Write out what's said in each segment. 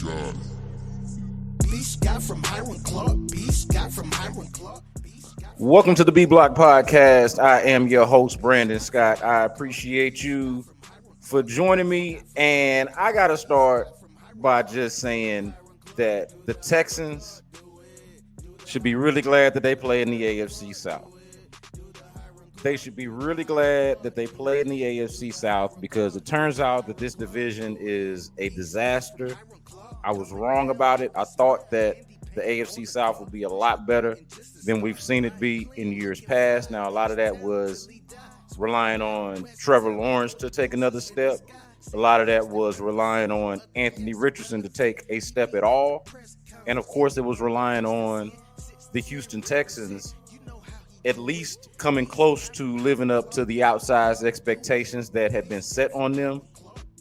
Welcome to the B Block Podcast. I am your host, Brandon Scott. I appreciate you for joining me. And I got to start by just saying that the Texans should be really glad that they play in the AFC South. They should be really glad that they play in the AFC South because it turns out that this division is a disaster. I was wrong about it. I thought that the AFC South would be a lot better than we've seen it be in years past. Now, a lot of that was relying on Trevor Lawrence to take another step. A lot of that was relying on Anthony Richardson to take a step at all. And, of course, it was relying on the Houston Texans at least coming close to living up to the outsized expectations that had been set on them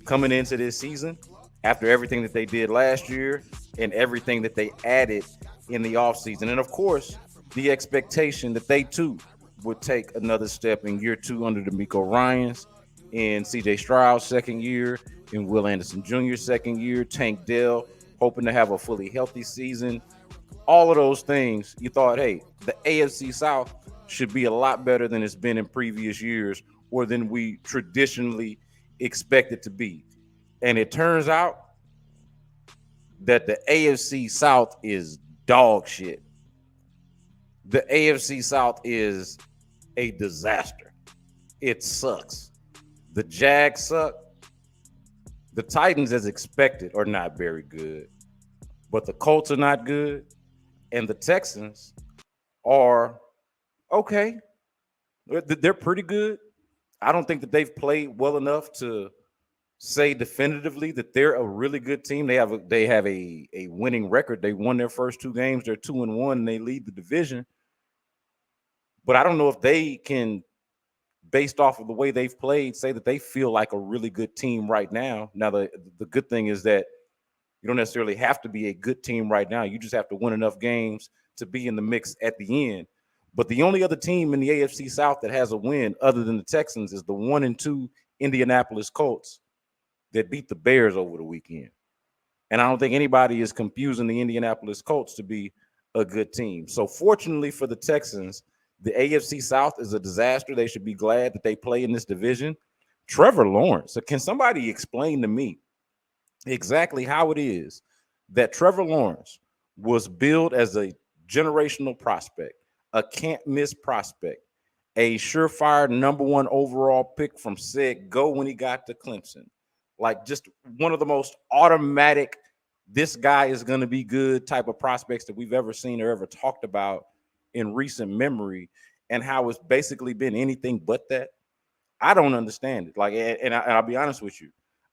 coming into this season after everything that they did last year and everything that they added in the offseason. And, of course, the expectation that they, too, would take another step in year two under DeMeco Ryans, in C.J. Stroud's second year, in Will Anderson Jr.'s second year, Tank Dell hoping to have a fully healthy season. All of those things, you thought, hey, the AFC South should be a lot better than it's been in previous years or than we traditionally expect it to be. And it turns out that the AFC South is dog shit. The AFC South is a disaster. It sucks. The Jags suck. The Titans, as expected, are not very good. But the Colts are not good. And the Texans are okay. They're pretty good. I don't think that they've played well enough to say definitively that they're a really good team. They have a winning record. They won their first two games. They're 2-1, and they lead the division. But I don't know if they can, based off of the way they've played, say that they feel like a really good team right now. Now, the good thing is that you don't necessarily have to be a good team right now. You just have to win enough games to be in the mix at the end. But the only other team in the AFC South that has a win other than the Texans is the 1-2 Indianapolis Colts that beat the Bears over the weekend. And I don't think anybody is confusing the Indianapolis Colts to be a good team. So fortunately for the Texans, the AFC South is a disaster. They should be glad that they play in this division. Trevor Lawrence. So can somebody explain to me exactly how it is that Trevor Lawrence was billed as a generational prospect, a can't-miss prospect, a surefire number one overall pick from said go when he got to Clemson? Like just one of the most automatic, this guy is going to be good type of prospects that we've ever seen or ever talked about in recent memory, and how it's basically been anything but that. I don't understand it. Like, and I'll be honest with you,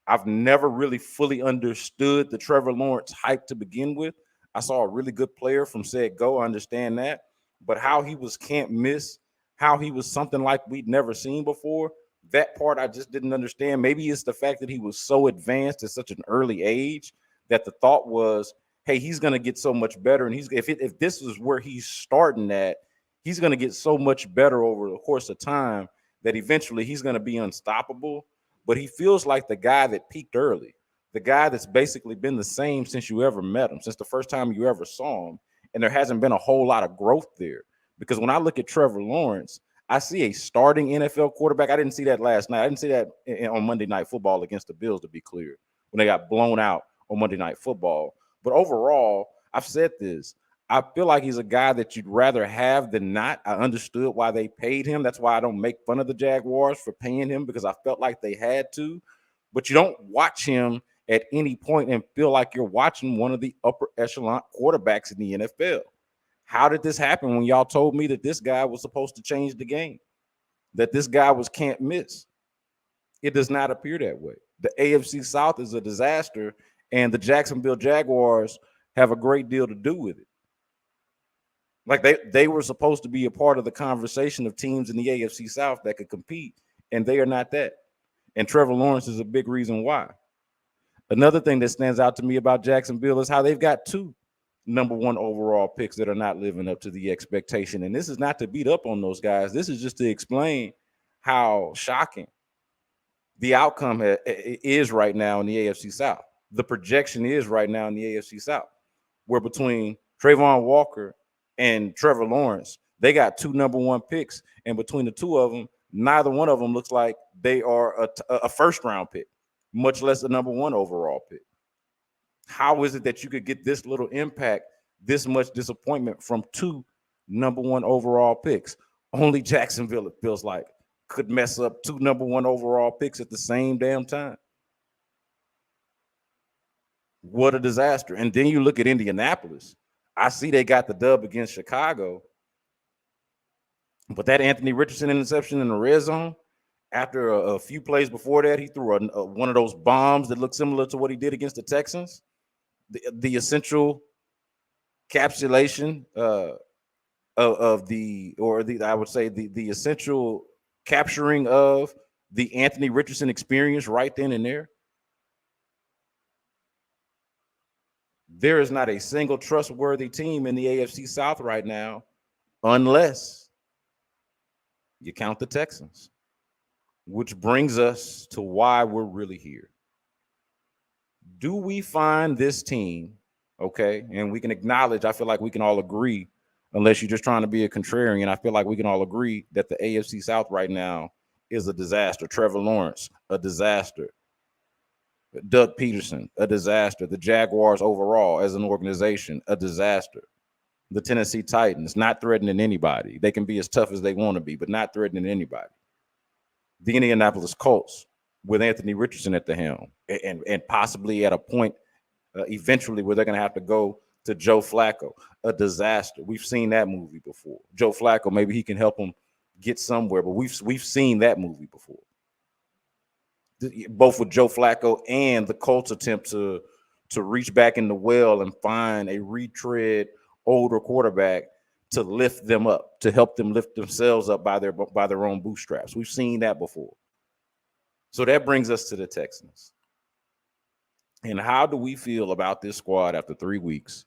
I've never really fully understood the Trevor Lawrence hype to begin with. I saw a really good player from said go. I understand that. But how he was can't miss, how he was something like we'd never seen before, that part I just didn't understand. Maybe it's the fact that he was so advanced at such an early age that the thought was, hey, he's going to get so much better. And if this is where he's starting at, he's going to get so much better over the course of time that eventually he's going to be unstoppable. But he feels like the guy that peaked early, the guy that's basically been the same since you ever met him, since the first time you ever saw him. And there hasn't been a whole lot of growth there. Because when I look at Trevor Lawrence, I see a starting NFL quarterback. I didn't see that last night. I didn't see that on Monday Night Football against the Bills, to be clear, when they got blown out on Monday Night Football. But overall, I've said this, I feel like he's a guy that you'd rather have than not. I understood why they paid him. That's why I don't make fun of the Jaguars for paying him, because I felt like they had to. But you don't watch him at any point and feel like you're watching one of the upper echelon quarterbacks in the NFL. How did this happen when y'all told me that this guy was supposed to change the game, that this guy was can't miss? It does not appear that way. The AFC South is a disaster, and the Jacksonville Jaguars have a great deal to do with it. Like they were supposed to be a part of the conversation of teams in the AFC South that could compete, and they are not that. And Trevor Lawrence is a big reason why. Another thing that stands out to me about Jacksonville is how they've got two number one overall picks that are not living up to the expectation. And this is not to beat up on those guys. This is just to explain how shocking the outcome is right now in the AFC South. the projection is right now in the AFC South, where between Trayvon Walker and Trevor Lawrence, they got 2 number 1 picks, and between the two of them, neither one of them looks like they are a first round pick, much less a number 1 overall pick. How is it that you could get this little impact, this much disappointment from 2 number 1 overall picks? Only Jacksonville, it feels like, could mess up 2 number 1 overall picks at the same damn time. What a disaster. And then you look at Indianapolis. I see they got the dub against Chicago, but that Anthony Richardson interception in the red zone, after a few plays before that, he threw one of those bombs that looked similar to what he did against the Texans. The essential capsulation of the I would say the essential capturing of the Anthony Richardson experience right then and there. There is not a single trustworthy team in the AFC South right now, unless you count the Texans, which brings us to why we're really here. Do we find this team, okay, and we can acknowledge, I feel like we can all agree, unless you're just trying to be a contrarian, I feel like we can all agree that the AFC South right now is a disaster. Trevor Lawrence, a disaster. Doug Peterson, a disaster. The Jaguars overall as an organization, a disaster. The Tennessee Titans, not threatening anybody. They can be as tough as they want to be, but not threatening anybody. The Indianapolis Colts with Anthony Richardson at the helm, and possibly at a point eventually where they're going to have to go to Joe Flacco, a disaster. We've seen that movie before. Joe Flacco, maybe he can help them get somewhere, but we've seen that movie before. Both with Joe Flacco and the Colts attempt to reach back in the well and find a retread older quarterback to lift them up, to help them lift themselves up by their own bootstraps. We've seen that before. So that brings us to the Texans. And how do we feel about this squad after 3 weeks,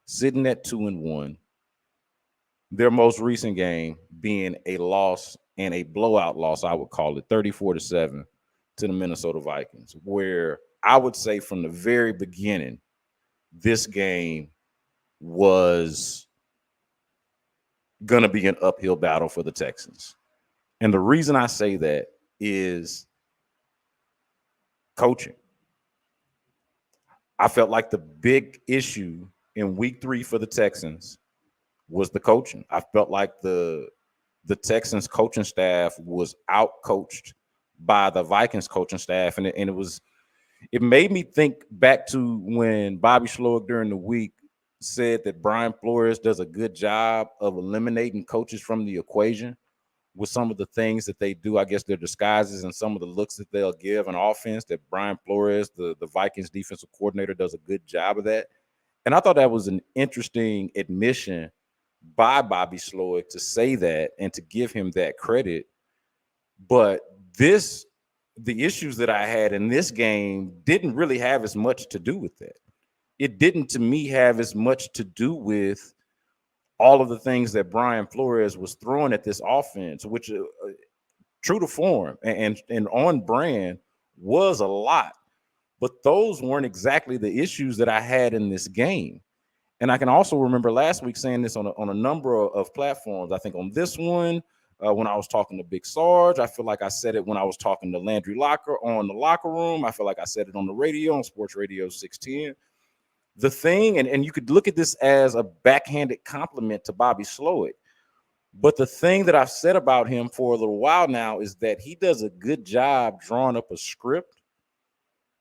sitting at 2-1, their most recent game being a loss, and a blowout loss, I would call it, 34-7 to the Minnesota Vikings, where I would say from the very beginning, this game was going to be an uphill battle for the Texans. And the reason I say that is coaching. I felt like the big issue in week 3 for the Texans was the coaching. I felt like the Texans coaching staff was out-coached by the Vikings coaching staff. And it made me think back to when Bobby Slowick during the week said that Brian Flores does a good job of eliminating coaches from the equation with some of the things that they do. I guess their disguises and some of the looks that they'll give an offense, that Brian Flores, the Vikings defensive coordinator, does a good job of that. And I thought that was an interesting admission by Bobby Slowick to say that and to give him that credit. But the issues that I had in this game didn't really have as much to do with that. It didn't, to me, have as much to do with all of the things that Brian Flores was throwing at this offense, which true to form and on brand was a lot. But those weren't exactly the issues that I had in this game. And I can also remember last week saying this on a number of platforms. I think on this one, when I was talking to Big Sarge, I feel like I said it when I was talking to Landry Locker on the Locker Room. I feel like I said it on the radio, on Sports Radio 610. The thing, and you could look at this as a backhanded compliment to Bobby Slowick, but the thing that I've said about him for a little while now is that he does a good job drawing up a script.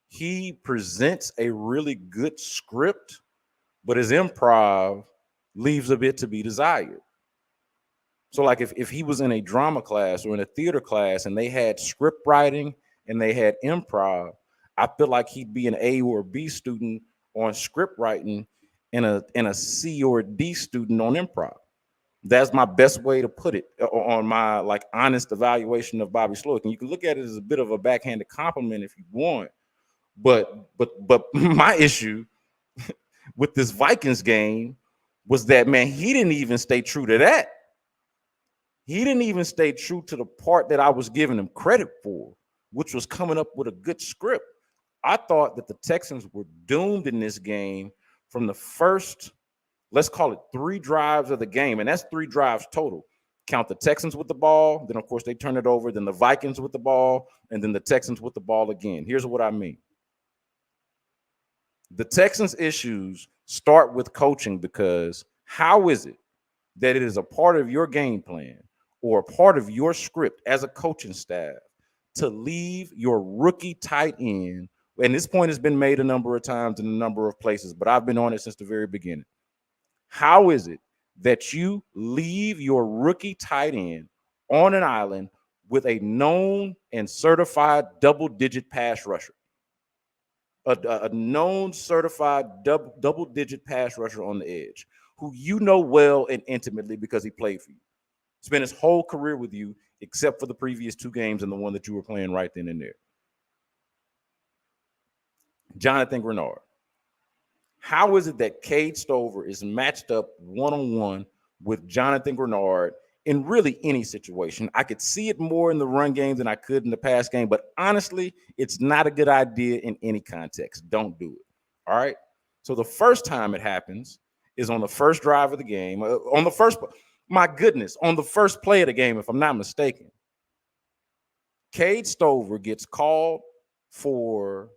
He presents a really good script, but his improv leaves a bit to be desired. So like if he was in a drama class or in a theater class and they had script writing and they had improv, I feel like he'd be an A or B student on script writing and a C or D student on improv. That's my best way to put it on my like honest evaluation of Bobby Slowick. And you can look at it as a bit of a backhanded compliment if you want. But my issue with this Vikings game was that, man, he didn't even stay true to that. He didn't even stay true to the part that I was giving him credit for, which was coming up with a good script. I thought that the Texans were doomed in this game from the first, let's call it 3 drives of the game. And that's 3 drives total. Count the Texans with the ball. Then, of course, they turn it over. Then the Vikings with the ball. And then the Texans with the ball again. Here's what I mean. The Texans' issues start with coaching, because how is it that it is a part of your game plan or a part of your script as a coaching staff to leave your rookie tight end? And this point has been made a number of times in a number of places, but I've been on it since the very beginning. How is it that you leave your rookie tight end on an island with a known and certified double-digit pass rusher? A known certified double-digit pass rusher on the edge, who you know well and intimately because he played for you. Spent his whole career with you, except for the previous 2 games and the one that you were playing right then and there. Jonathan Grenard. How is it that Cade Stover is matched up one-on-one with Jonathan Grenard in really any situation? I could see it more in the run game than I could in the pass game, but honestly, it's not a good idea in any context. Don't do it. All right? So the first time it happens is on the first drive of the game, on the first play of the game, if I'm not mistaken. Cade Stover gets called for,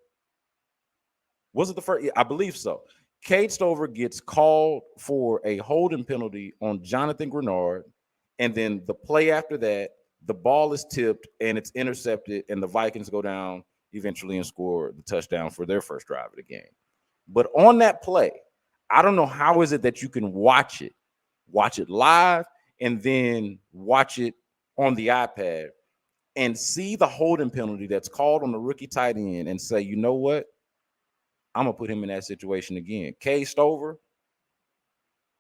was it the first? Yeah, I believe so. Cade Stover gets called for a holding penalty on Jonathan Grenard, and then the play after that, the ball is tipped and it's intercepted, and the Vikings go down eventually and score the touchdown for their first drive of the game. But on that play, I don't know how is it that you can watch it live, and then watch it on the iPad and see the holding penalty that's called on the rookie tight end and say, you know what? I'm going to put him in that situation again. Cade Stover,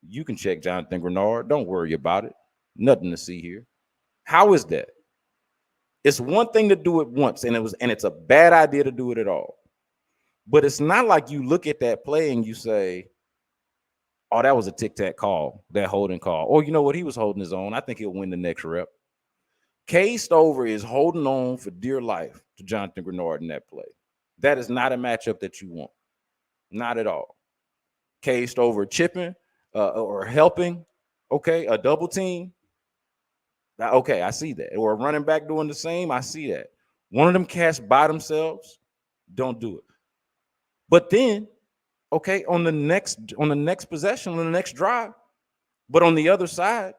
you can check Jonathan Grenard. Don't worry about it. Nothing to see here. How is that? It's one thing to do it once, and it's a bad idea to do it at all. But it's not like you look at that play and you say, oh, that was a tic-tac call, that holding call. Or you know what? He was holding his own. I think he'll win the next rep. Cade Stover is holding on for dear life to Jonathan Grenard in that play. That is not a matchup that you want. Not at all. Cade Stover chipping or helping, okay, a double team. Okay, I see that. Or a running back doing the same, I see that. One of them cats by themselves, don't do it. But then, okay, on the next possession, on the next drive, but on the other side,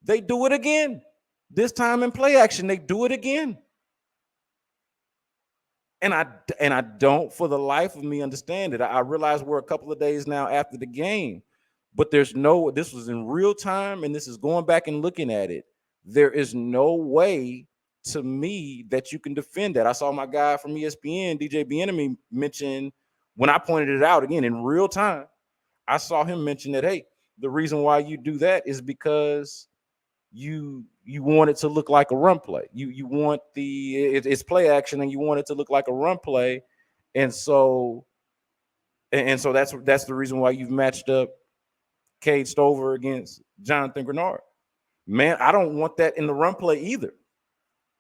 they do it again. This time in play action, they do it again. And I don't for the life of me understand it. I realize we're a couple of days now after the game, but this was in real time, and this is going back and looking at it. There is no way to me that you can defend that. I saw my guy from ESPN, DJ Bieniemy, mention, when I pointed it out again in real time, I saw him mention that, hey, the reason why you do that is because you want it to look like a run play. You want it's play action, and you want it to look like a run play, and so that's the reason why you've matched up Cade Stover against Jonathan Grenard. Man, I don't want that in the run play either.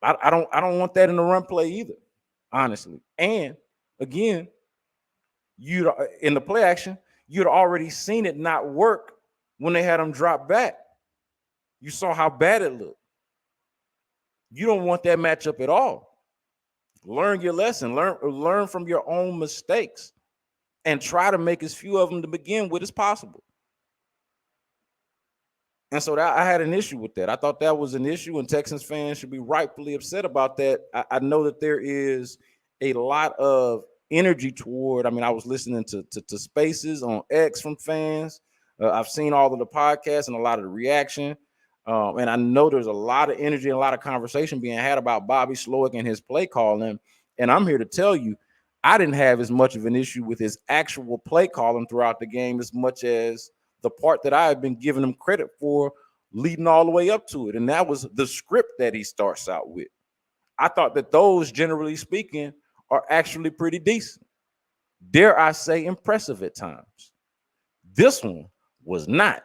I don't want that in the run play either, honestly. And again, you in the play action, you'd already seen it not work when they had him drop back. You saw how bad it looked. You don't want that matchup at all. Learn your lesson. Learn from your own mistakes, and try to make as few of them to begin with as possible. And so I had an issue with that. I thought that was an issue, and Texans fans should be rightfully upset about that. I know that there is a lot of energy toward. I mean, I was listening to spaces on X from fans. I've seen all of the podcasts and a lot of the reaction. And I know there's a lot of energy and a lot of conversation being had about Bobby Slowick and his play calling. And I'm here to tell you, I didn't have as much of an issue with his actual play calling throughout the game as much as the part that I have been giving him credit for leading all the way up to it. And that was the script that he starts out with. I thought that those, generally speaking, are actually pretty decent. Dare I say, impressive at times. This one was not.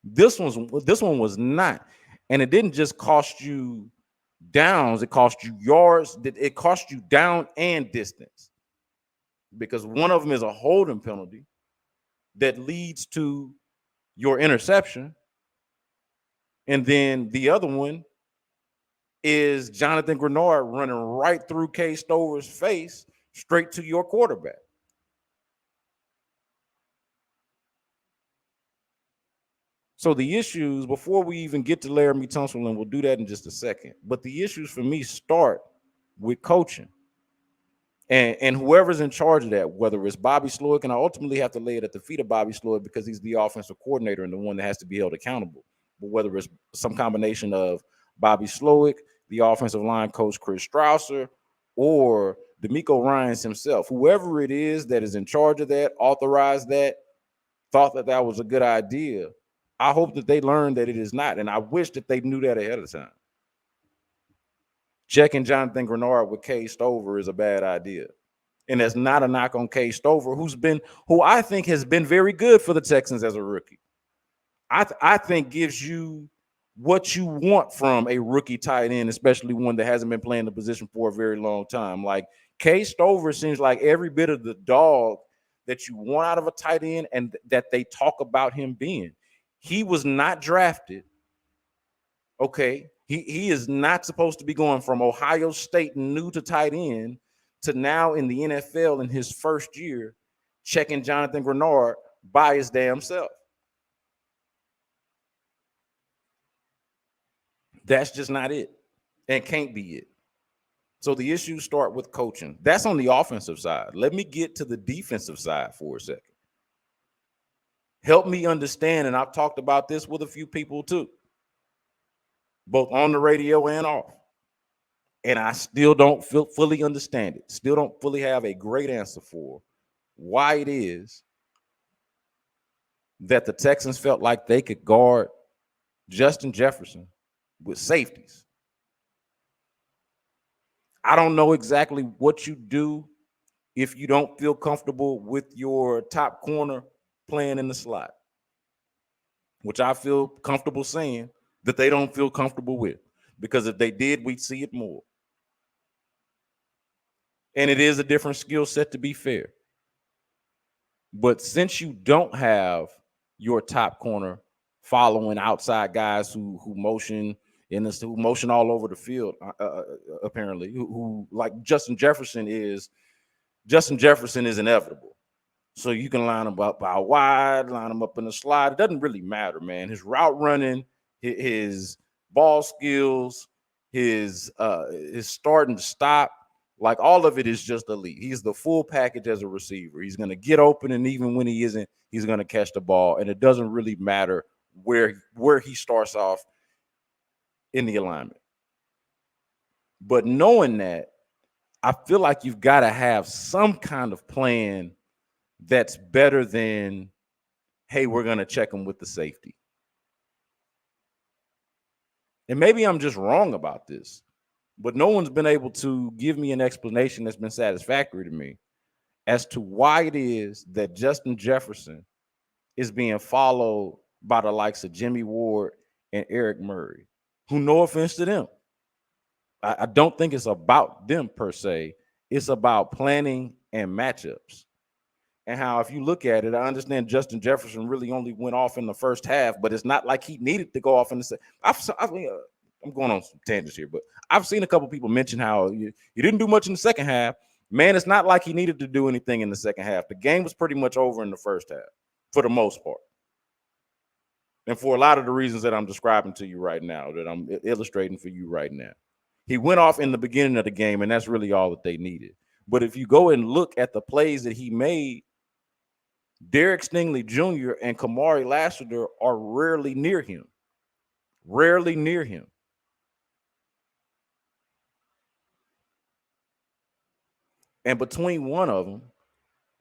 This one was not. And it didn't just cost you downs, it cost you yards, it cost you down and distance, because one of them is a holding penalty that leads to your interception, and then the other one is Jonathan Grenard running right through Kay Stover's face straight to your quarterback. So the issues, before we even get to Laremy Tunsil, and we'll do that in just a second, but the issues for me start with coaching. And whoever's in charge of that, whether it's Bobby Slowick, and I ultimately have to lay it at the feet of Bobby Slowick because he's the offensive coordinator and the one that has to be held accountable. But whether it's some combination of Bobby Slowick, the offensive line coach Chris Strausser, or D'Amico Ryans himself, whoever it is that is in charge of that, authorized that, thought that that was a good idea, I hope that they learned that it is not. And I wish that they knew that ahead of time. Checking Jonathan Grenard with Kay Stover is a bad idea. And that's not a knock on Kay Stover, who I think has been very good for the Texans as a rookie. I think gives you what you want from a rookie tight end, especially one that hasn't been playing the position for a very long time. Like, Kay Stover seems like every bit of the dog that you want out of a tight end and that they talk about him being. He was not drafted. Okay. He is not supposed to be going from Ohio State new to tight end to now in the NFL in his first year checking Jonathan Grenard by his damn self. That's just not it, and can't be it. So the issues start with coaching. That's on the offensive side. Let me get to the defensive side for a second. Help me understand, and I've talked about this with a few people too, both on the radio and off. And I still don't fully understand it. Still don't fully have a great answer for why it is that the Texans felt like they could guard Justin Jefferson with safeties. I don't know exactly what you do if you don't feel comfortable with your top corner playing in the slot, which I feel comfortable saying that they don't feel comfortable with, because if they did, we'd see it more. And it is a different skill set, to be fair. But since you don't have your top corner following outside guys who motion who motion all over the field, apparently, who like Justin Jefferson is inevitable. So you can line him up out wide, line him up in the slide. It doesn't really matter, man. His route running, his ball skills, his starting to stop, like all of it is just elite. He's the full package as a receiver. He's going to get open, and even when he isn't, he's going to catch the ball. And it doesn't really matter where he starts off in the alignment. But knowing that, I feel like you've got to have some kind of plan that's better than, hey, we're going to check him with the safety. And maybe I'm just wrong about this, but no one's been able to give me an explanation that's been satisfactory to me as to why it is that Justin Jefferson is being followed by the likes of Jimmy Ward and Eric Murray, who, no offense to them, I don't think it's about them per se. It's about planning and matchups. And how, if you look at it, I understand Justin Jefferson really only went off in the first half, but it's not like he needed to go off in the second. I'm going on some tangents here, but I've seen a couple people mention how you didn't do much in the second half. Man, it's not like he needed to do anything in the second half. The game was pretty much over in the first half for the most part. And for a lot of the reasons that I'm describing to you right now, that I'm illustrating for you right now. He went off in the beginning of the game, and that's really all that they needed. But if you go and look at the plays that he made, Derek Stingley Jr. and Kamari Lassiter are rarely near him. Rarely near him. And between one of them,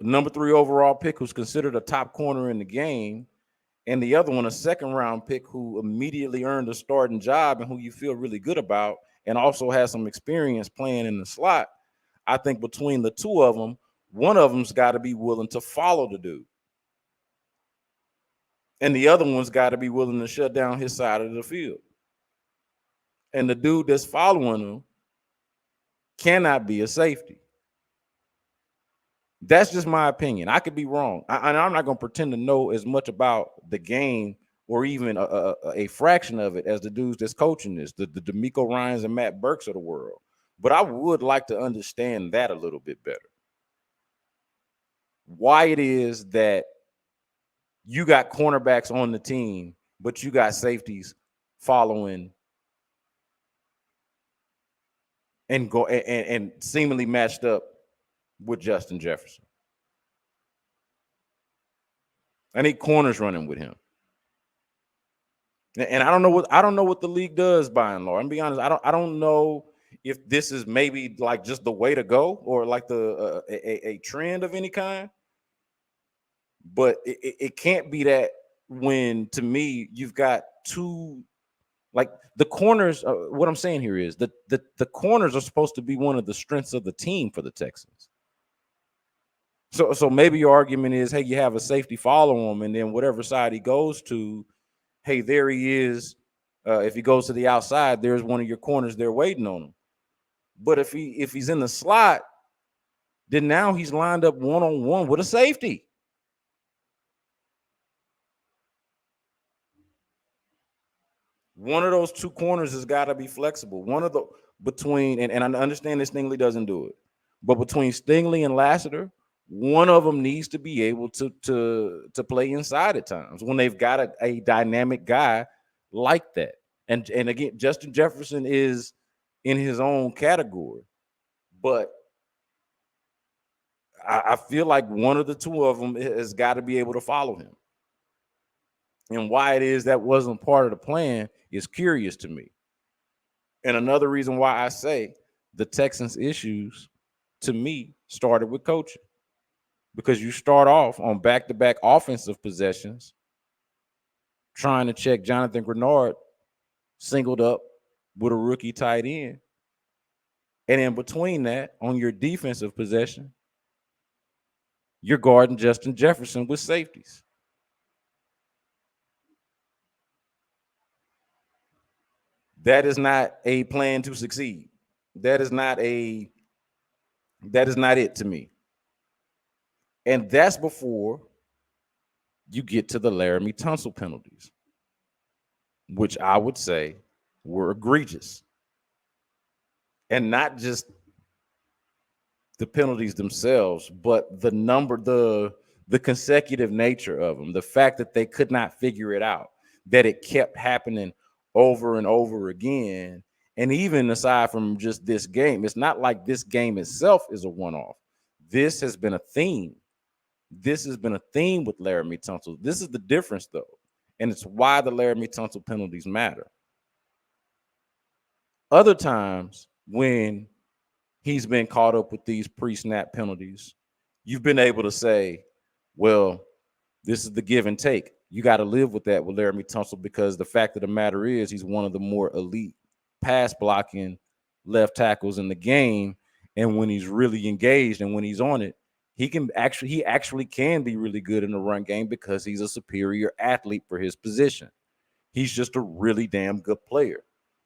the number 3 overall pick, who's considered a top corner in the game, and the other one, a second-round pick who immediately earned a starting job and who you feel really good about and also has some experience playing in the slot, I think between the two of them, one of them's got to be willing to follow the dude. And the other one's got to be willing to shut down his side of the field. and the dude that's following him cannot be a safety. That's just my opinion. I could be wrong. I'm not going to pretend to know as much about the game or even a fraction of it as the dudes that's coaching this, the D'Amico Ryans and Matt Burks of the world. But I would like to understand that a little bit better. Why it is that you got cornerbacks on the team, but you got safeties following and go and seemingly matched up with Justin Jefferson. I need corners running with him. And I don't know what the league does by and large. I'm be honest. I don't know if this is maybe like just the way to go or like a trend of any kind. But it can't be that when, to me, you've got two, like the corners. What I'm saying here is that the corners are supposed to be one of the strengths of the team for the Texans. So maybe your argument is, hey, you have a safety follow him, and then whatever side he goes to, hey, there he is. If he goes to the outside, there's one of your corners there waiting on him. But if he's in the slot, then now he's lined up one-on-one with a safety. One of those two corners has got to be flexible. One of the between, and I understand that Stingley doesn't do it, but between Stingley and Lassiter, one of them needs to be able to play inside at times when they've got a dynamic guy like that. And again, Justin Jefferson is in his own category, but I feel like one of the two of them has got to be able to follow him. And why it is that wasn't part of the plan is curious to me. And another reason why I say the Texans' issues, to me, started with coaching. Because you start off on back-to-back offensive possessions trying to check Jonathan Grenard singled up with a rookie tight end. And in between that, on your defensive possession, you're guarding Justin Jefferson with safeties. That is not a plan to succeed. That is not it to me. And that's before you get to the Laremy Tunsil penalties, which I would say were egregious. And not just the penalties themselves, but the consecutive nature of them, the fact that they could not figure it out, that it kept happening over and over again. And even aside from just this game, it's not like this game itself is a one-off. This has been a theme. This has been a theme with Laremy Tunsil. This is the difference, though. And it's why the Laremy Tunsil penalties matter. Other times when he's been caught up with these pre-snap penalties, you've been able to say, well, this is the give and take. You got to live with that with Laremy Tunsil because the fact of the matter is he's one of the more elite pass blocking left tackles in the game. And when he's really engaged and when he's on it, he actually can be really good in the run game because he's a superior athlete for his position. He's just a really damn good player.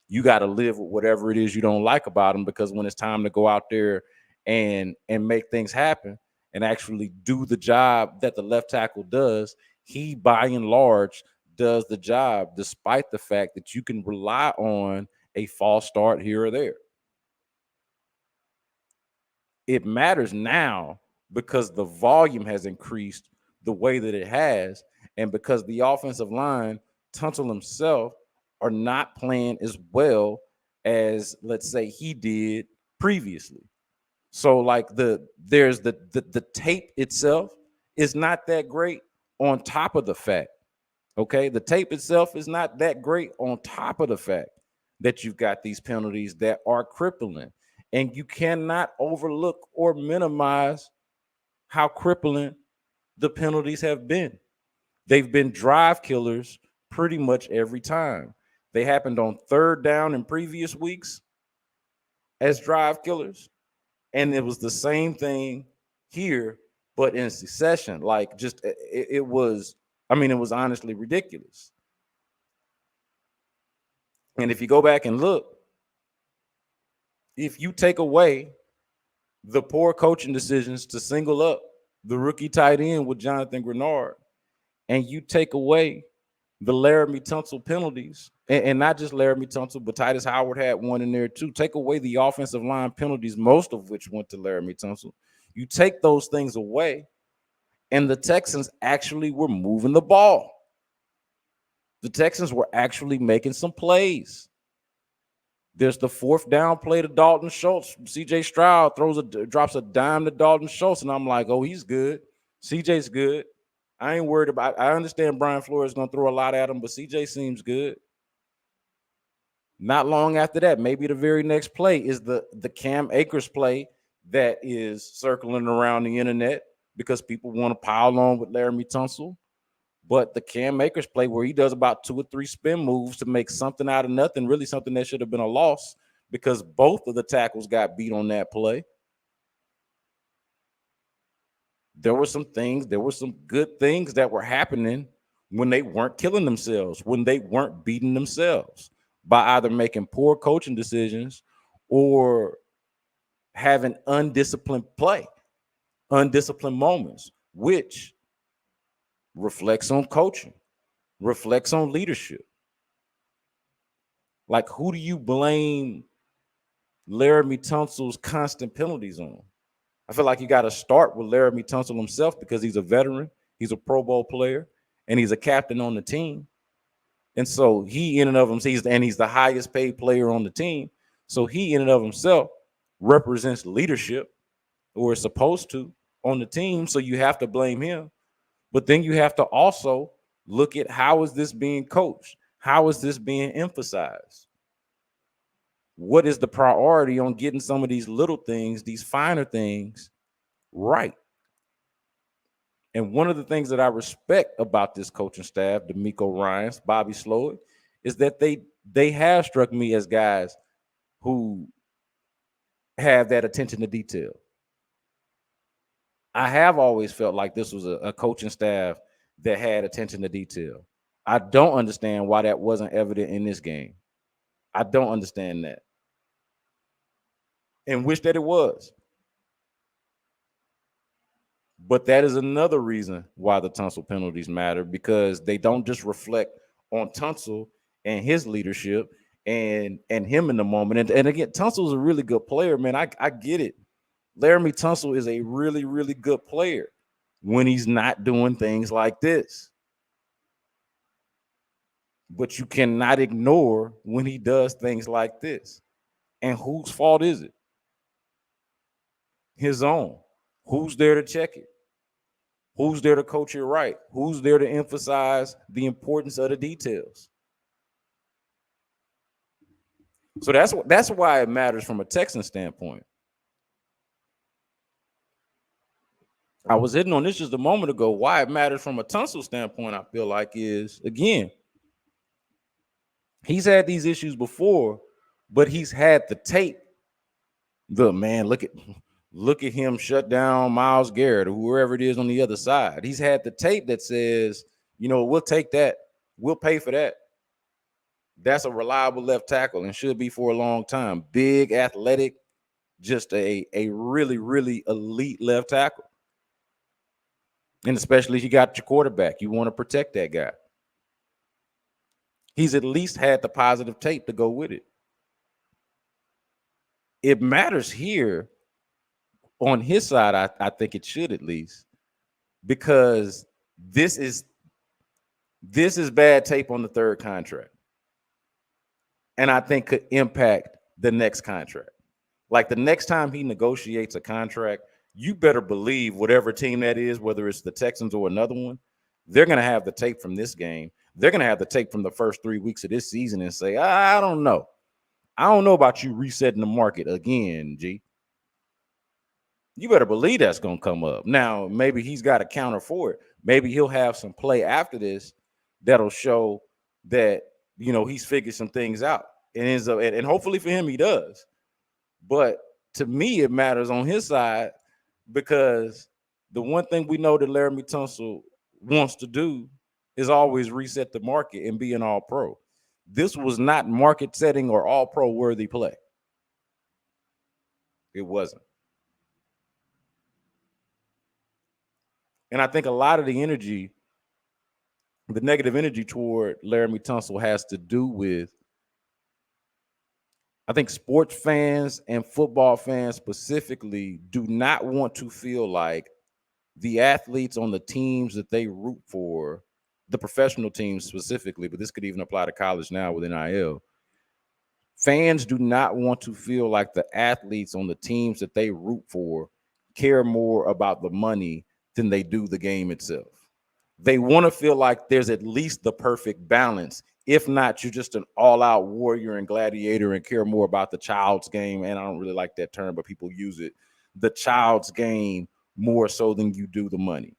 You got to live with whatever it is you don't like about him because when it's time to go out there and make things happen and actually do the job that the left tackle does, he by and large does the job despite the fact that you can rely on a false start here or there. It matters now because the volume has increased the way that it has, and because the offensive line, Tunsil himself, are not playing as well as, let's say, he did previously. So, like there's the tape itself is not that great on top of the fact. Okay, the tape itself is not that great on top of the fact that you've got these penalties that are crippling, and you cannot overlook or minimize how crippling the penalties have been. They've been drive killers pretty much every time. They happened on third down in previous weeks as drive killers. And it was the same thing here, but in succession. Like just it was honestly ridiculous. And if you go back and look, if you take away the poor coaching decisions to single up the rookie tight end with Jonathan Grenard, and you take away the Laremy Tunsil penalties, and not just Laremy Tunsil, but Titus Howard had one in there too. Take away the offensive line penalties, most of which went to Laremy Tunsil. You take those things away, and the Texans actually were moving the ball. The Texans were actually making some plays. There's the fourth down play to Dalton Schultz. CJ Stroud drops a dime to Dalton Schultz, and I'm like, oh, he's good. CJ's good. I ain't worried about. I understand Brian Flores is going to throw a lot at him, but CJ seems good. Not long after that, maybe the very next play is the Cam Akers play that is circling around the internet because people want to pile on with Laremy Tunsil. But the Cam Akers play where he does about 2 or 3 spin moves to make something out of nothing, really something that should have been a loss because both of the tackles got beat on that play. There were some good things that were happening when they weren't killing themselves, when they weren't beating themselves by either making poor coaching decisions or having undisciplined play, undisciplined moments, which reflects on coaching, reflects on leadership. Like, who do you blame Laremy Tunsil's constant penalties on? I feel like you got to start with Laremy Tunsil himself because he's a veteran, he's a Pro Bowl player, and he's a captain on the team. And so he in and of himself, he's the highest paid player on the team. So he in and of himself represents leadership, or is supposed to, on the team. So you have to blame him. But then you have to also look at how is this being coached? How is this being emphasized? What is the priority on getting some of these little things, these finer things, right? And one of the things that I respect about this coaching staff, D'Amico Ryans, Bobby Slowik, is that they have struck me as guys who have that attention to detail. I have always felt like this was a coaching staff that had attention to detail. I don't understand why that wasn't evident in this game. I don't understand that. And wish that it was. But that is another reason why the Tunsil penalties matter, because they don't just reflect on Tunsil and his leadership and him in the moment. And again, Tunsil's a really good player, man. I get it. Laremy Tunsil is a really, really good player when he's not doing things like this. But you cannot ignore when he does things like this. And whose fault is it? His own. Who's there to check it? Who's there to coach it right? Who's there to emphasize the importance of the details? So that's why it matters from a Texan standpoint. I was hitting on this just a moment ago. Why it matters from a Tunsil standpoint, I feel like, is, again, he's had these issues before, but he's had the tape. Look at him shut down Myles Garrett or whoever it is on the other side. He's had the tape that says, we'll take that. We'll pay for that. That's a reliable left tackle and should be for a long time. Big, athletic, just a really, really elite left tackle. And especially if you got your quarterback, you want to protect that guy. He's at least had the positive tape to go with it. It matters here on his side, I think it should at least, because this is bad tape on the third contract. And I think could impact the next contract. Like the next time he negotiates a contract, you better believe whatever team that is, whether it's the Texans or another one, they're going to have the tape from this game. They're going to have the tape from the first 3 weeks of this season and say, I don't know. I don't know about you resetting the market again, G. You better believe that's going to come up. Now, maybe he's got a counter for it. Maybe he'll have some play after this that'll show that, he's figured some things out. And hopefully for him, he does. But to me, it matters on his side because the one thing we know that Laremy Tunsil wants to do is always reset the market and be an all-pro. This was not market setting or all-pro worthy play. It wasn't. And I think a lot of the energy, the negative energy toward Laremy Tunsil has to do with, I think sports fans and football fans specifically do not want to feel like the athletes on the teams that they root for, the professional teams specifically, but this could even apply to college now with NIL. Fans do not want to feel like the athletes on the teams that they root for care more about the money than they do the game itself. They want to feel like there's at least the perfect balance. If not, you're just an all-out warrior and gladiator and care more about the child's game. And I don't really like that term, but people use it. The child's game more so than you do the money.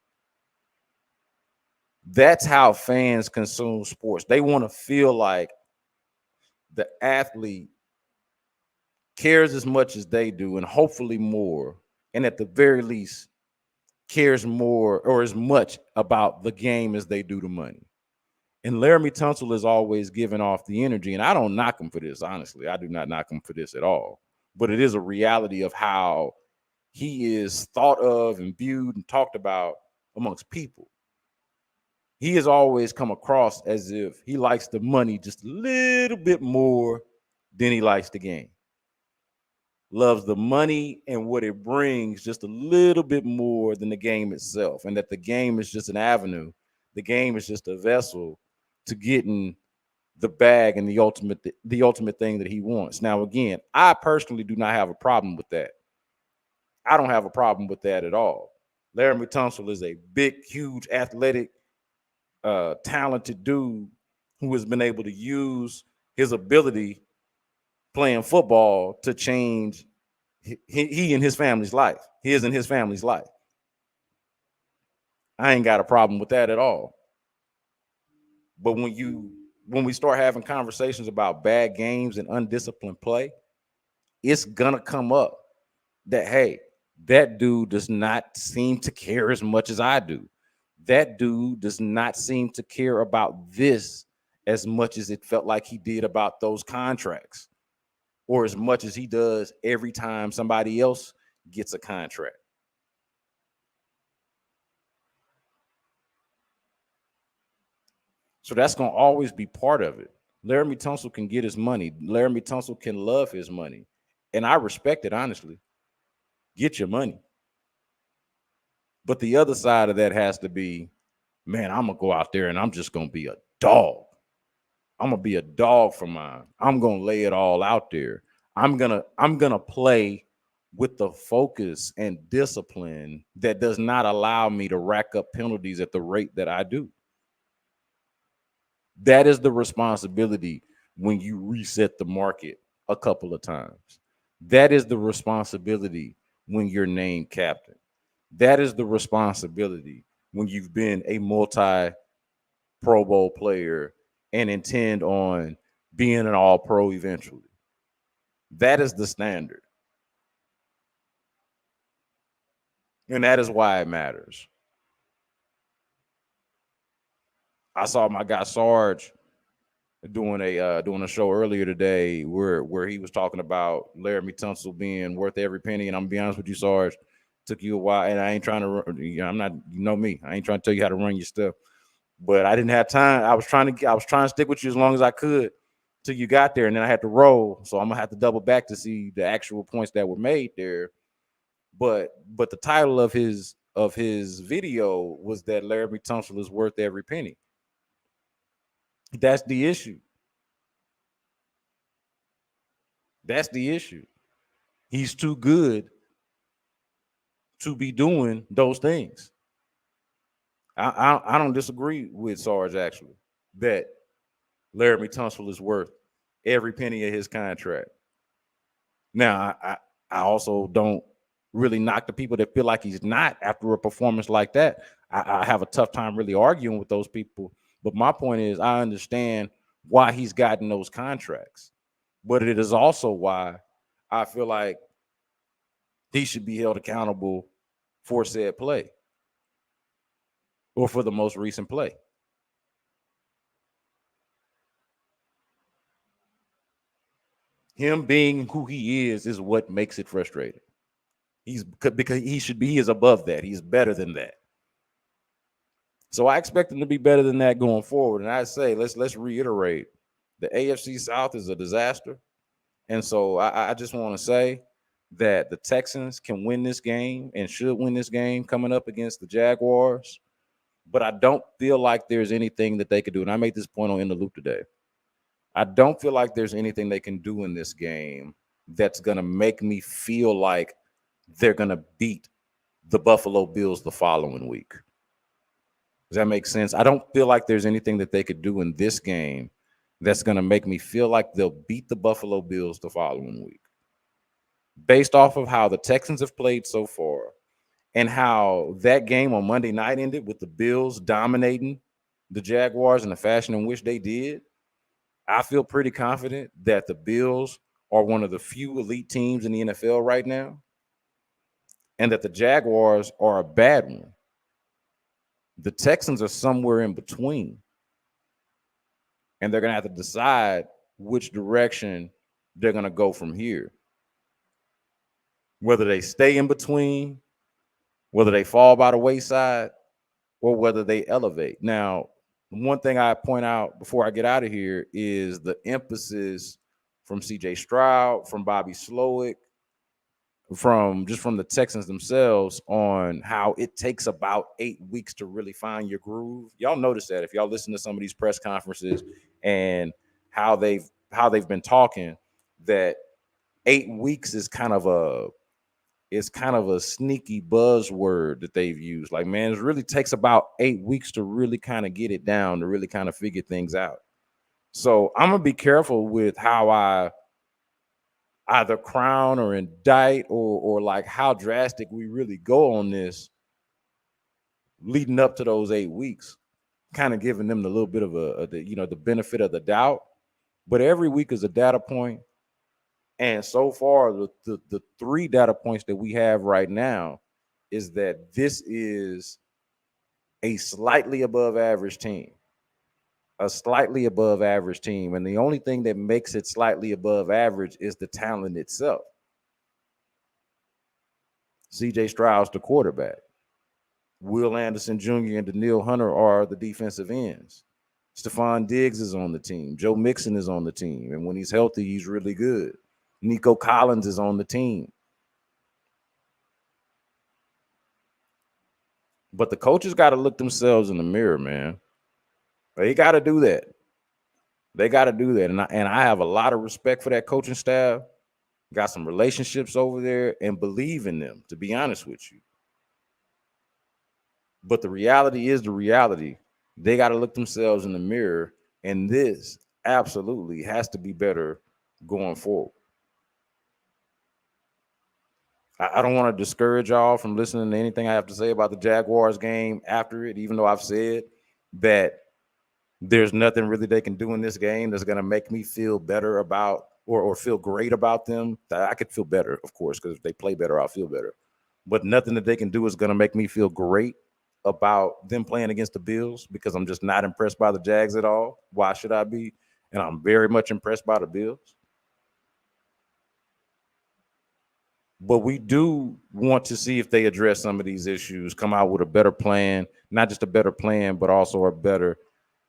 That's how fans consume sports. They want to feel like the athlete cares as much as they do, and hopefully more, and at the very least cares more or as much about the game as they do the money. And Laremy Tunsil is always giving off the energy, and I don't knock him for this, honestly. I do not knock him for this at all. But it is a reality of how he is thought of and viewed and talked about amongst people. He has always come across as if he likes the money just a little bit more than he likes the game. Loves the money and what it brings just a little bit more than the game itself, and that the game is just an avenue. The game is just a vessel to getting the bag and the ultimate thing that he wants. Now, again, I personally do not have a problem with that. I don't have a problem with that at all. Laremy Tunsil is a big, huge, athletic, talented dude who has been able to use his ability playing football to change he and his family's life, his and his family's life. I ain't got a problem with that at all. But when we start having conversations about bad games and undisciplined play, it's gonna come up that, hey, that dude does not seem to care as much as I do. That dude does not seem to care about this as much as it felt like he did about those contracts, or as much as he does every time somebody else gets a contract. So that's going to always be part of it. Laremy Tunsil can get his money. Laremy Tunsil can love his money. And I respect it, honestly. Get your money. But the other side of that has to be, man, I'm going to go out there and I'm just going to be a dog. I'm going to be a dog for mine. I'm going to lay it all out there. I'm going to play with the focus and discipline that does not allow me to rack up penalties at the rate that I do. That is the responsibility when you reset the market a couple of times. That is the responsibility when you're named captain. That is the responsibility when you've been a multi-Pro Bowl player and intend on being an all-pro eventually. That is the standard. And that is why it matters. I saw my guy Sarge doing a show earlier today where he was talking about Laremy Tunsil being worth every penny. And I'm gonna be honest with you, Sarge, took you a while, and I ain't trying to. I'm not. You know me. I ain't trying to tell you how to run your stuff. But I didn't have time. I was trying to stick with you as long as I could till you got there, and then I had to roll. So I'm gonna have to double back to see the actual points that were made there. But the title of his video was that Laremy Tunsil is worth every penny. That's the issue. That's the issue. He's too good to be doing those things. I don't disagree with Sarge, actually, that Laremy Tunsil is worth every penny of his contract. Now, I also don't really knock the people that feel like he's not after a performance like that. I have a tough time really arguing with those people. But my point is, I understand why he's gotten those contracts. But it is also why I feel like he should be held accountable for said play or for the most recent play. Him being who he is what makes it frustrating. Because he is above that. He's better than that. So I expect him to be better than that going forward. And I say, let's reiterate, the AFC South is a disaster. And so I just want to say that the Texans can win this game and should win this game coming up against the Jaguars. But I don't feel like there's anything that they could do. And I made this point on In the Loop today. I don't feel like there's anything they can do in this game that's going to make me feel like they're going to beat the Buffalo Bills the following week. Does that make sense? I don't feel like there's anything that they could do in this game that's going to make me feel like they'll beat the Buffalo Bills the following week. Based off of how the Texans have played so far and how that game on Monday night ended with the Bills dominating the Jaguars in the fashion in which they did, I feel pretty confident that the Bills are one of the few elite teams in the NFL right now and that the Jaguars are a bad one. The Texans are somewhere in between. And they're going to have to decide which direction they're going to go from here. Whether they stay in between, whether they fall by the wayside, or whether they elevate. Now, one thing I point out before I get out of here is the emphasis from C.J. Stroud, from Bobby Slowick, from the Texans themselves on how it takes about 8 weeks to really find your groove. Y'all notice that if y'all listen to some of these press conferences and how they've been talking, that 8 weeks is kind of a sneaky buzzword that they've used. Like, man, it really takes about 8 weeks to really kind of get it down, to really kind of figure things out. So I'm gonna be careful with how I either crown or indict or like how drastic we really go on this leading up to those 8 weeks, kind of giving them the little bit of the benefit of the doubt. But every week is a data point. And so far, the 3 data points that we have right now is that this is a slightly above average team. A slightly above average team. And the only thing that makes it slightly above average is the talent itself. C.J. Stroud's the quarterback. Will Anderson Jr. and Daniil Hunter are the defensive ends. Stephon Diggs is on the team. Joe Mixon is on the team. And when he's healthy, he's really good. Nico Collins is on the team. But the coaches got to look themselves in the mirror, man. They got to do that. They got to do that. And I have a lot of respect for that coaching staff. Got some relationships over there and believe in them, to be honest with you. But the reality is the reality. They got to look themselves in the mirror. And this absolutely has to be better going forward. I don't want to discourage y'all from listening to anything I have to say about the Jaguars game after it, even though I've said that there's nothing really they can do in this game that's going to make me feel better about or feel great about them. I could feel better, of course, because if they play better, I'll feel better. But nothing that they can do is going to make me feel great about them playing against the Bills because I'm just not impressed by the Jags at all. Why should I be? And I'm very much impressed by the Bills. But we do want to see if they address some of these issues, come out with a better plan, not just a better plan, but also are better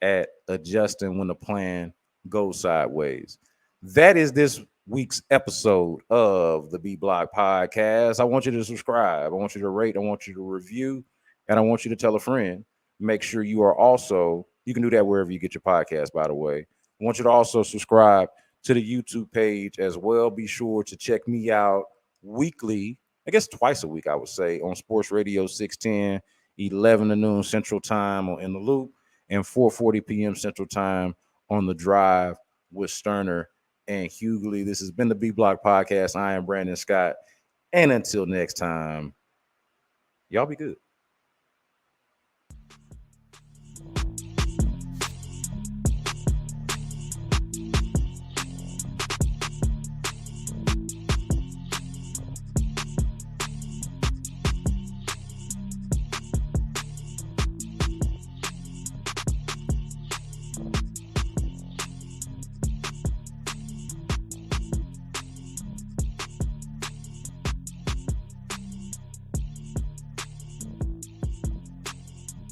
at adjusting when the plan goes sideways. That is this week's episode of the B Block Podcast. I want you to subscribe. I want you to rate. I want you to review. And I want you to tell a friend. Make sure you are also, you can do that wherever you get your podcast, by the way. I want you to also subscribe to the YouTube page as well. Be sure to check me out weekly, I guess twice a week, I would say, on Sports Radio 610, 11 to noon Central Time on In the Loop, and 4:40 p.m. Central Time on The Drive with Sterner and Hughley. This has been the B Block Podcast. I am Brandon Scott. And until next time, y'all be good.